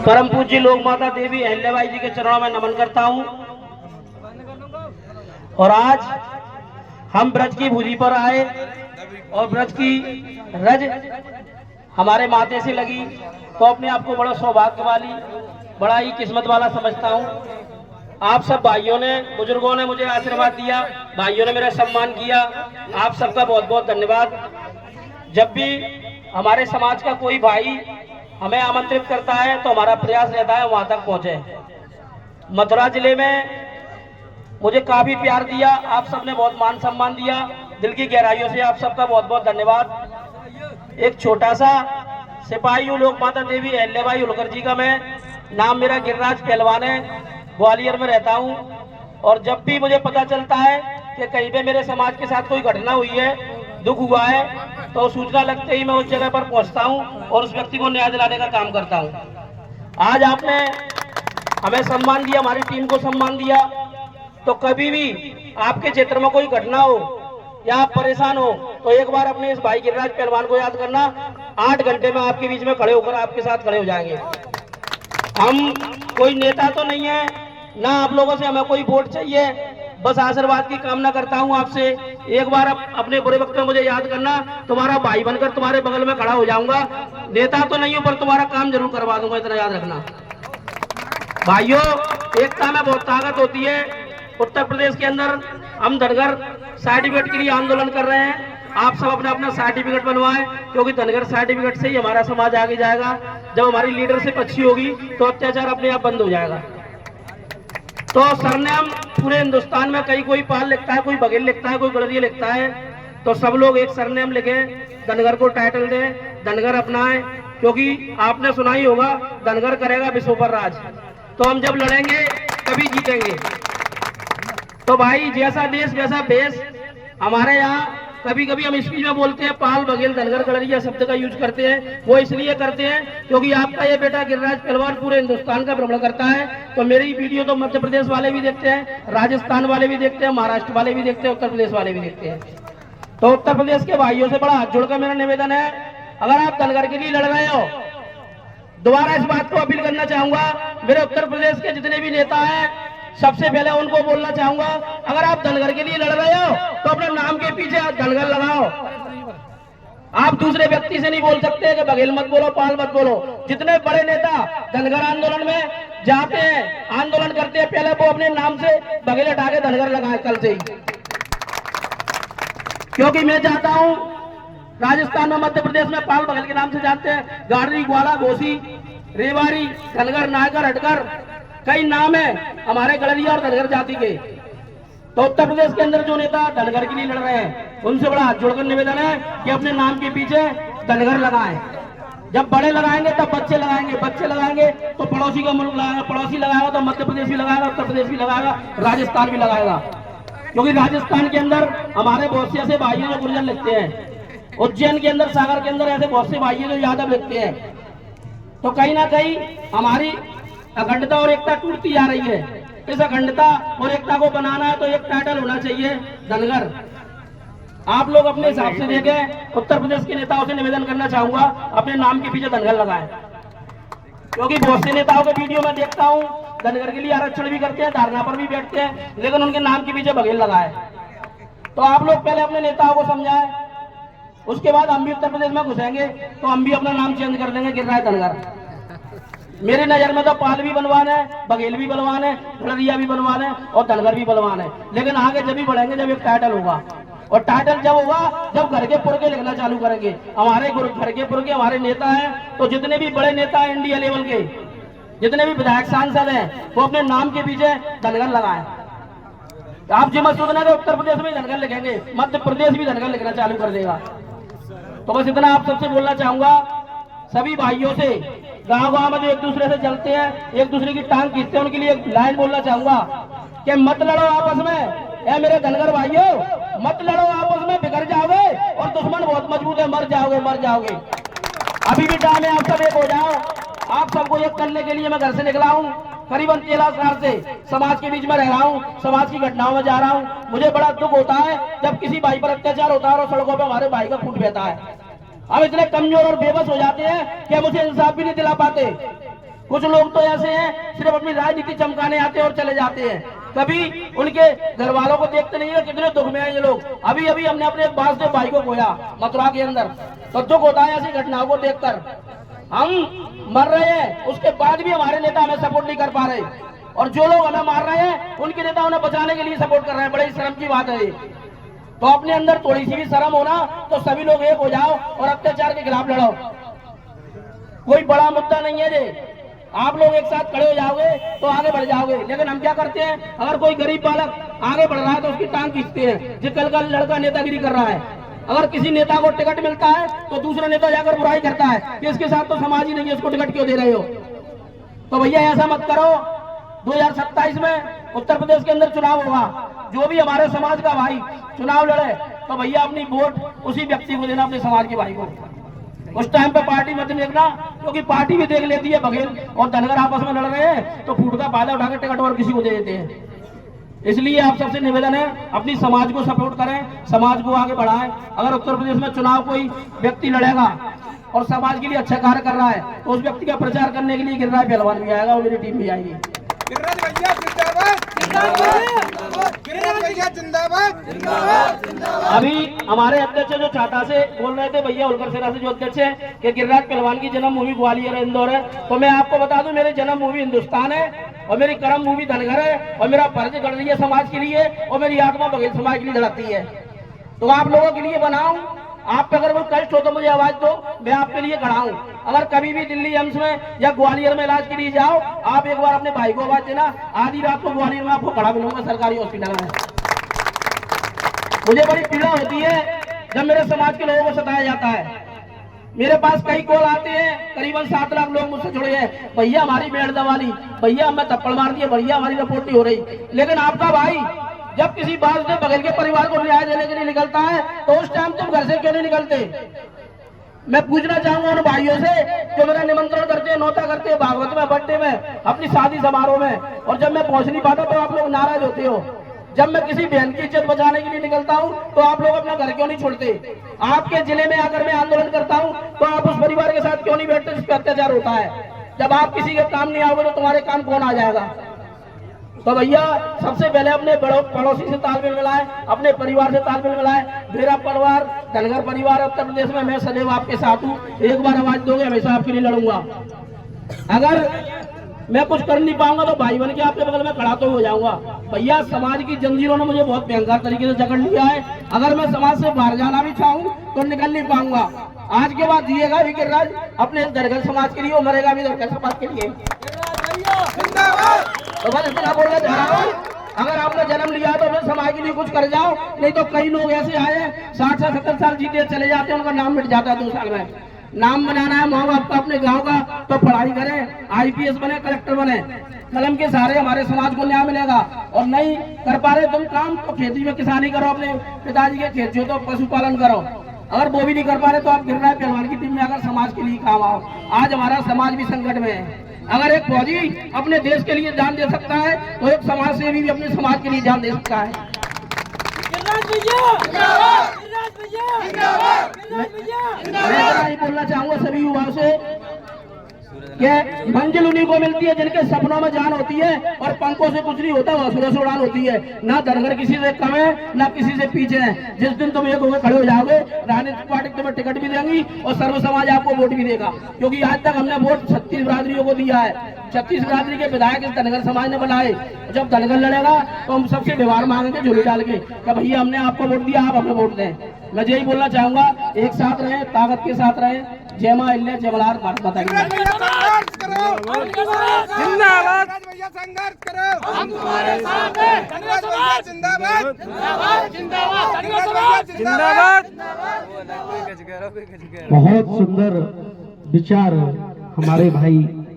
परम पूज्य लोक माता देवी अहिल्याबाई जी के चरणों में नमन करता हूँ। और आज हम ब्रज की भूमि पर आए और ब्रज की रज हमारे माथे से लगी तो अपने आप को बड़ा सौभाग्य वाली, बड़ा ही किस्मत वाला समझता हूँ। आप सब भाइयों ने, बुजुर्गों ने मुझे आशीर्वाद दिया, भाइयों ने मेरा सम्मान किया, आप सबका बहुत बहुत धन्यवाद। जब भी हमारे समाज का कोई भाई हमें आमंत्रित करता है तो हमारा प्रयास रहता है वहां तक पहुंचे। मथुरा जिले में मुझे काफी प्यार दिया, आप सबने बहुत मान सम्मान दिया, दिल की गहराइयों से आप सबका बहुत बहुत धन्यवाद। एक छोटा सा सिपाही हूँ लोक माता देवी अहिल्याबाई होलकर जी का मैं, नाम मेरा गिरिराज पहलवान है, ग्वालियर में रहता हूँ। और जब भी मुझे पता चलता है कि कहीं पे मेरे समाज के साथ कोई घटना हुई है, दुख हुआ है, तो सूचना लगते ही मैं उस जगह पर पहुंचता हूं और उस व्यक्ति को न्याय दिलाने का काम करता हूं। आज आपने हमें सम्मान दिया, हमारी टीम को सम्मान दिया, तो कभी भी आपके क्षेत्र में कोई घटना हो या आप परेशान हो तो एक बार अपने इस भाई गिरिराज पहलवान को याद करना। 8 घंटे में आपके बीच में खड़े होकर आपके साथ खड़े हो जाएंगे। हम कोई नेता तो नहीं है ना, आप लोगों से हमें कोई वोट चाहिए, बस आशीर्वाद की कामना करता हूं आपसे। एक बार अपने बुरे वक्त में मुझे याद करना, तुम्हारा भाई बनकर तुम्हारे बगल में खड़ा हो जाऊंगा। नेता तो नहीं हूं पर तुम्हारा काम जरूर करवा दूंगा, इतना याद रखना। भाइयों, एकता में बहुत ताकत होती है। उत्तर प्रदेश के अंदर हम धनगर सर्टिफिकेट के लिए आंदोलन कर रहे हैं। आप सब अपना अपना सर्टिफिकेट बनवाएं, क्योंकि धनगर सर्टिफिकेट से ही हमारा समाज आगे जाएगा। जब हमारी लीडरशिप अच्छी होगी तो अत्याचार अपने आप बंद हो जाएगा। तो सरनेम पूरे हिंदुस्तान में कहीं कोई पाल लिखता है, कोई बघेल लिखता है, कोई गड़रिया लिखता है, तो सब लोग एक सरनेम लिखे, धनगर को टाइटल दे, धनगर अपनाएं, क्योंकि आपने सुना ही होगा धनगर करेगा विश्व पर राज। तो हम जब लड़ेंगे तभी जीतेंगे। तो भाई, जैसा देश वैसा भेष। हमारे यहाँ कभी कभी हम स्पीच में बोलते हैं पाल बघेल धनगर गड़रिया शब्द का यूज करते हैं, वो इसलिए करते हैं क्योंकि आपका ये बेटा गिरिराज पहलवान पूरे हिंदुस्तान का भ्रमण करता है। तो मेरी वीडियो तो मध्य प्रदेश वाले भी देखते हैं, राजस्थान वाले भी देखते हैं, महाराष्ट्र वाले भी देखते हैं, उत्तर प्रदेश वाले भी देखते हैं। तो उत्तर प्रदेश के भाइयों से बड़ा हाथ जोड़कर मेरा निवेदन है, अगर आप धनगर के लिए लड़ रहे हो, दोबारा इस बात को अपील करना चाहूंगा, मेरे उत्तर प्रदेश के जितने भी नेता हैं सबसे पहले उनको बोलना चाहूंगा, अगर आप धनगर के लिए लड़ रहे हो तो अपने नाम के पीछे धनगर लगाओ। आप दूसरे व्यक्ति से नहीं बोल सकते कि बघेल मत बोलो, पाल मत बोलो। जितने बड़े नेता धनगर आंदोलन में जाते हैं, आंदोलन करते हैं, पहले वो अपने नाम से बघेल हटा के धनगर लगाए कल से ही। क्योंकि मैं चाहता हूं, राजस्थान में, मध्य प्रदेश में पाल बघेल के नाम से जानते हैं, गाड़री, ग्वाला, घोसी, रेवाड़ी, धनगर, नायकर, हटकर, कई नाम है हमारे गड़रिया और धनगर जाति के। तो उत्तर प्रदेश के अंदर जो नेता धनगर के लिए लड़ रहे हैं, उनसे बड़ा हाथ जोड़कर निवेदन है कि अपने नाम के पीछे धनगर लगाएं। जब बड़े लगाएंगे तब बच्चे लगाएंगे, बच्चे लगाएंगे तो पड़ोसी का मुल्क लगाएगा, पड़ोसी लगाएगा तो मध्य प्रदेश भी लगाएगा, उत्तर प्रदेश भी लगाएगा, राजस्थान भी लगाएगा। क्योंकि राजस्थान के अंदर हमारे बहुत से ऐसे भाई जो गुर्जर लिखते हैं, उज्जैन के अंदर, सागर के अंदर ऐसे बहुत से भाई जो यादव लिखते हैं। तो कहीं ना कहीं हमारी अखंडता और एकता टूटती जा रही है। इस अखंडता और एकता को बनाना है तो एक टाइटल होना चाहिए धनगर। आप लोग अपने हिसाब से देखें, उत्तर प्रदेश के नेताओं से निवेदन करना चाहूंगा, अपने नाम के पीछे धनगर लगाएं। क्योंकि बहुत से नेताओं के वीडियो में देखता हूं, धनगर के लिए आरक्षण भी करते हैं, धरना पर भी बैठते हैं, लेकिन उनके नाम के पीछे बघेल लगाए। तो आप लोग पहले अपने नेताओं को समझाएं, उसके बाद हम भी उत्तर प्रदेश में घुसेंगे तो हम भी अपना नाम चेंज कर देंगे गिरिराज धनगर। मेरी नजर में तो पाल भी बलवान है, बघेल भी बलवान है, गड़रिया भी बलवान है और धनगर भी बलवान है। लेकिन आगे जब भी बढ़ेंगे जब एक टाइटल होगा, और टाइटल जब होगा जब घर के पुरखे लिखना चालू करेंगे। हमारे घर के पुरखे हमारे नेता हैं, तो जितने भी बड़े नेता हैं इंडिया लेवल के, जितने भी विधायक सांसद हैं, वो अपने नाम के पीछे धनगर लगाएं। आप जो मत सोचना कि उत्तर प्रदेश में धनगर लिखेंगे, मध्य प्रदेश भी धनगर लिखना चालू कर देगा। तो बस इतना आप सबसे बोलना चाहूंगा, सभी भाइयों से, गांव गांव में जो एक दूसरे से चलते हैं, एक दूसरे की टांग खींचते हैं, उनके लिए लाइन बोलना चाहूंगा कि मत लड़ो आपस में। ए मेरे धनगर भाइयों, मत लड़ो आपस में, बिगड़ जाओगे और दुश्मन बहुत मजबूत है, मर जाओगे, मर जाओगे। अभी भी टाइम है, आप सब एक हो जाओ। आप सबको एक करने के लिए मैं घर से निकला हूँ, करीबन 13 साल से समाज के बीच में रह रहा हूँ, समाज की घटनाओं में जा रहा हूँ। मुझे बड़ा दुख होता है जब किसी भाई पर अत्याचार होता है और सड़कों पर हमारे भाई का खून बहता है। हम इतने कमजोर और बेबस हो जाते हैं कि हम उसे इंसाफ भी नहीं दिला पाते। कुछ लोग तो ऐसे हैं सिर्फ अपनी राजनीति चमकाने आते हैं और चले जाते हैं, कभी उनके घर वालों को देखते नहीं है कितने दुख में हैं ये लोग। अभी अभी हमने अपने एक बासदेव भाई को खोया मथुरा के अंदर, तो दुख होता है ऐसी घटनाओं को देखकर। हम मर रहे हैं उसके बाद भी हमारे नेता हमें सपोर्ट नहीं कर पा रहे, और जो लोग हमें मार रहे हैं उनके नेता उन्हें बचाने के लिए सपोर्ट कर रहे हैं। बड़ी शर्म की बात है। तो अपने अंदर थोड़ी सी भी शर्म होना तो सभी लोग एक हो जाओ और अत्याचार के खिलाफ लड़ो। कोई बड़ा मुद्दा नहीं है ये, आप लोग एक साथ खड़े हो जाओगे तो आगे बढ़ जाओगे। लेकिन हम क्या करते हैं, अगर कोई गरीब बालक आगे बढ़ रहा है तो उसकी टांग खींचते हैं। जो कल का लड़का नेतागिरी कर रहा है, अगर किसी नेता को टिकट मिलता है तो दूसरा नेता जाकर बुराई करता है कि इसके साथ तो समाज ही नहीं है, इसको टिकट क्यों दे रहे हो। तो भैया ऐसा मत करो। 2027 में उत्तर प्रदेश के अंदर चुनाव होगा, जो भी हमारे समाज का भाई चुनाव लड़े तो भैया अपनी वोट उसी व्यक्ति को देना, अपने समाज के भाई को। उस टाइम पे पार्टी मत देखना, क्योंकि पार्टी भी देख लेती है बघेल और धनगर आपस में लड़ रहे हैं तो फूट का फायदा उठाकर टिकट और किसी को दे देते हैं। इसलिए आप सबसे निवेदन है, अपनी समाज को सपोर्ट करें, समाज को आगे बढ़ाएं। अगर उत्तर प्रदेश में चुनाव कोई व्यक्ति लड़ेगा और समाज के लिए अच्छा कार्य कर रहा है तो उस व्यक्ति का प्रचार करने के लिए गिरिराज पहलवान भी आएगा और मेरी टीम भी आएगी। गिरिराज भैया जिंदाबाद। अभी हमारे अध्यक्ष जो छाता से बोल रहे थे, भैया होलकर सेना से जो अध्यक्ष है कि गिरिराज पहलवान की जन्मभूमि ग्वालियर इंदौर है, तो मैं आपको बता दूं मेरी जन्मभूमि हिंदुस्तान है और मेरी कर्म भूमि धनगर है और मेरा फर्ज गणरीय समाज के लिए और मेरी आत्मा बघेल समाज के लिए धड़कती है। तो आप लोगों के लिए बनाऊं, आप पे अगर कोई कष्ट हो तो मुझे आवाज दो, मैं आपके लिए खड़ा हूं। अगर कभी भी दिल्ली एम्स में या ग्वालियर में इलाज के लिए जाओ, आप एक बार अपने भाई को आवाज देना, आधी रात को ग्वालियर में आपको खड़ा मिलूंगा सरकारी हॉस्पिटल में। मुझे बड़ी पीड़ा होती है जब मेरे समाज के लोगों को सताया जाता है। मेरे पास कई कॉल आते हैं, करीबन 7 लाख लोग मुझसे जुड़े हैं, भैया हमारी बेड़ दबा ली, भैया हमें थप्पड़ मार दिए, भैया हमारी रिपोर्ट नहीं हो रही। लेकिन आपका भाई जब किसी बात से बगल के परिवार को न्याय देने के लिए निकलता है तो उस टाइम तुम घर से क्यों नहीं निकलते। मैं पूछना चाहूंगा उन भाइयों से जो मेरा निमंत्रण करते हैं, नौता करते हैं, भागवत में, बर्थडे में, अपनी शादी समारोह में, और जब मैं पहुंच नहीं पाता तो आप लोग नाराज होते हो। जब मैं किसी बहन की इज्जत बचाने के लिए निकलता हूं तो आप लोग अपना घर क्यों नहीं छोड़ते। आपके जिले में आकर मैं आंदोलन करता हूं तो आप उस परिवार के साथ क्यों नहीं बैठते जिस पर अत्याचार होता है। जब आप किसी के काम नहीं आओगे तो तुम्हारे काम कौन आ जाएगा। तो भैया सबसे पहले अपने पड़ोसी से तालमेल मिलाएं, अपने परिवार से तालमेल मिलाएं। मेरा परिवार धनगर परिवार उत्तर प्रदेश में, मैं सदैव आपके साथ हूँ। एक बार आवाज दोगे हमेशा आपके लिए लड़ूंगा। अगर मैं कुछ कर नहीं पाऊंगा तो भाई बन के आपके बगल में खड़ा तो हो जाऊंगा। भैया समाज की जंजीरों ने मुझे बहुत भयंकर तरीके से जकड़ लिया है। अगर मैं समाज से बाहर जाना भी चाहूँ तो निकल नहीं पाऊंगा। आज के बाद जिएगा भी गिरिराज अपने धनगर समाज के लिए और मरेगा भी धनगर समाज के लिए। तो बस इतना बोलना चाह रहा हूँ, अगर आपने जन्म लिया तो अपने समाज के लिए कुछ कर जाओ, नहीं तो कई लोग ऐसे आए 60 से 70 साल जीते चले जाते हैं, उनका नाम मिट जाता है 2 साल में। नाम बनाना है माँ बाप का अपने गांव का तो पढ़ाई करें, IPS बने, कलेक्टर बने, कलम के सहारे हमारे समाज को न्याय मिलेगा। और नहीं कर पा रहे तुम काम तो खेती में किसानी करो, अपने पिताजी के खेत जो तो पशुपालन करो। अगर वो भी नहीं कर पा रहे तो आप गिरिराज पहलवान की टीम में आकर समाज के लिए काम आओ। आज हमारा समाज भी संकट में है। अगर एक फौजी अपने देश के लिए जान दे सकता है तो एक समाज सेवी भी अपने समाज के लिए जान दे सकता है। मैं बोलना चाहूंगा सभी युवाओं से कि मंजिल उन्हीं को मिलती है जिनके सपनों में जान होती है और पंखों से कुछ नहीं होता, हौसलों से उड़ान होती है। ना धनगर किसी से कम है ना किसी से पीछे है। जिस दिन तुम एक होकर खड़े हो जाओगे, राजनीतिक पार्टी तुम्हें टिकट भी देंगी और सर्व समाज आपको वोट भी देगा। क्योंकि आज तक हमने वोट 36 बिरादरियों को दिया है। 36 बिरादरी के विधायक इस धनगर समाज ने बनाए। जब धनगर लड़ेगा तो हम सबसे व्यवहार मांगेंगे झोली डाल के कि भैया हमने आपको वोट दिया, आप हमें वोट दें। मैं यही बोलना चाहूंगा, एक साथ रहे, ताकत के साथ रहे। जय मां अल्लाह, जय मल्हार, भारत माता की जिंदाबाद। भैया संघर्ष करो, हम तुम्हारे साथ हैं। जिंदाबाद जिंदाबाद जिंदाबाद। बहुत सुंदर विचार हमारे भाई